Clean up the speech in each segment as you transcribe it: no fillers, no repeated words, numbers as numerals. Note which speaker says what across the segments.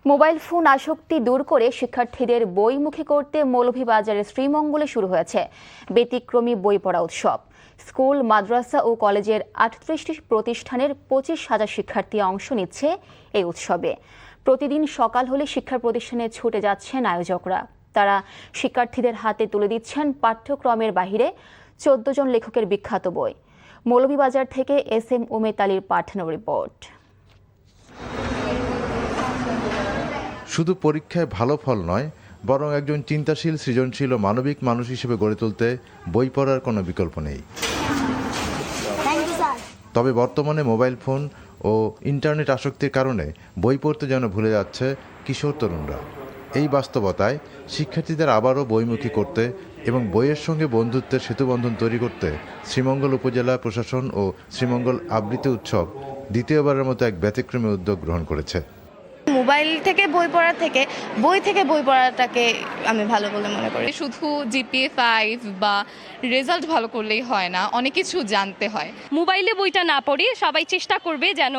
Speaker 1: Mobile phone আসক্তি দূর করে শিক্ষার্থীদের বইমুখী করতে মৌলভীবাজারের শ্রীমঙ্গলে শুরু হয়েছে ব্যতিক্রমী বই পড়া উৎসব। স্কুল, মাদ্রাসা ও কলেজের ৩৮টি প্রতিষ্ঠানের ২৫,০০০ শিক্ষার্থী অংশ নিচ্ছে এই উৎসবে। প্রতিদিন সকাল হলে শিক্ষা প্রতিষ্ঠানে ছুটে যাচ্ছেন আয়োজকরা। তারা শিক্ষার্থীদের হাতে তুলে দিচ্ছেন পাঠ্যক্রমের বাহিরে ১৪ জন লেখকের বিখ্যাত বই। মৌলভীবাজার থেকে SM উমেদ আলীর পাঠানো রিপোর্ট।
Speaker 2: শুধু পরীক্ষায় ভালো ফল নয়, বরং একজন চিন্তাশীল, সৃজনশীল ও মানবিক মানুষ হিসেবে গড়ে তুলতে বই পড়ার কোনো বিকল্প নেই। তবে বর্তমানে মোবাইল ফোন ও ইন্টারনেট আসক্তির কারণে বই পড়তে যেন ভুলে যাচ্ছে কিশোর তরুণরা। এই বাস্তবতায় শিক্ষার্থীদের আবারও বইমুখী করতে এবং বইয়ের সঙ্গে বন্ধুত্বের সেতুবন্ধন তৈরি করতে শ্রীমঙ্গল উপজেলা প্রশাসন ও শ্রীমঙ্গল আবৃত্তি উৎসব দ্বিতীয়বারের মতো এক ব্যতিক্রমী উদ্যোগ গ্রহণ করেছে।
Speaker 3: মোবাইল থেকে বই পড়া থেকে বই থেকে বই পড়াটাকে আমি ভালো বলে মনে করি।
Speaker 4: শুধু GPA 5 বা রেজাল্ট ভালো করলেই হয় না, অনেক কিছু জানতে হয়।
Speaker 5: মোবাইলে বইটা না পড়ে সবাই চেষ্টা করবে যেন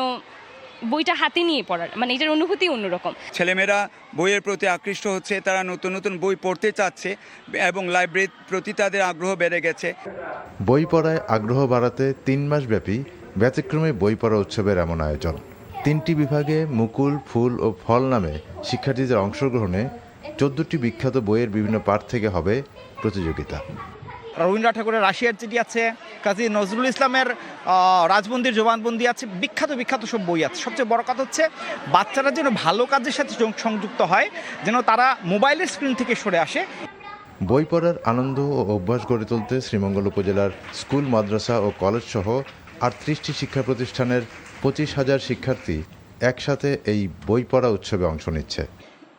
Speaker 5: বইটা হাতে নিয়ে পড়ার, মানে এটার অনুভূতি অন্যরকম।
Speaker 6: ছেলেমেয়েরা বইয়ের প্রতি আকৃষ্ট হচ্ছে, তারা নতুন নতুন বই পড়তে চাচ্ছে এবং লাইব্রেরির প্রতি তাদের আগ্রহ বেড়ে গেছে।
Speaker 2: বই পড়ায় আগ্রহ বাড়াতে ৩ মাসব্যাপী ব্যতিক্রমী বই পড়া উৎসবের এমন আয়োজন। 3টি বিভাগে মুকুল, ফুল ও ফল নামে শিক্ষার্থীদের অংশগ্রহণে 14টি বিখ্যাত বইয়ের বিভিন্ন পাঠ থেকে হবে প্রতিযোগিতা।
Speaker 7: রবীন্দ্রনাথ ঠাকুরের রাশিয়ার চিঠি আছে, কাজী নজরুল ইসলামের রাজবন্দির জবানবন্দি আছে, বিখ্যাত সব বই আছে। সবচেয়ে বড় কথা হচ্ছে বাচ্চারা যেন ভালো কাজের সাথে সংযুক্ত হয়, যেন তারা মোবাইলের স্ক্রিন থেকে সরে আসে।
Speaker 2: বই পড়ার আনন্দ ও অভ্যাস গড়ে তুলতে শ্রীমঙ্গল উপজেলার স্কুল, মাদ্রাসা ও কলেজ সহ 38টি শিক্ষা প্রতিষ্ঠানের 25,000 শিক্ষার্থী একসাথে এই বই পড়া উৎসবে অংশ নিচ্ছে।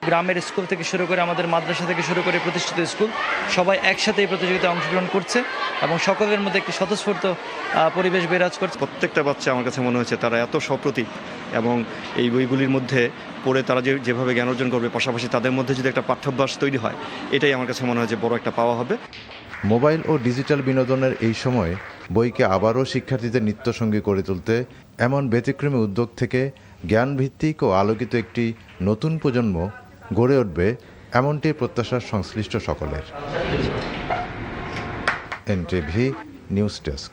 Speaker 8: গ্রামের স্কুল থেকে শুরু করে আমাদের মাদ্রাসা থেকে শুরু করে প্রতিষ্ঠিত স্কুল সবাই একসাথে এই প্রতিযোগিতায় অংশগ্রহণ করছে এবং সকলের মধ্যে একটি স্বতঃস্ফূর্ত পরিবেশ বিরাজ করছে।
Speaker 9: প্রত্যেকটা বাচ্চা আমার কাছে মনে হচ্ছে তারা এত সপ্রতিভ এবং এই বইগুলির মধ্যে পড়ে তারা যেভাবে জ্ঞান অর্জন করবে, পাশাপাশি তাদের মধ্যে যদি একটা পাঠ্যাভ্যাস তৈরি হয়, এটাই আমার কাছে মনে হয় যে বড় একটা পাওয়া হবে।
Speaker 2: মোবাইল ও ডিজিটাল বিনোদনের এই সময় বইকে আবারও শিক্ষার্থীদের নিত্যসঙ্গী করে তুলতে এমন ব্যতিক্রমী উদ্যোগ থেকে জ্ঞানভিত্তিক ও আলোকিত একটি নতুন প্রজন্ম গড়ে উঠবে, এমনটি প্রত্যাশার সংশ্লিষ্ট সকলের। NTV news desk.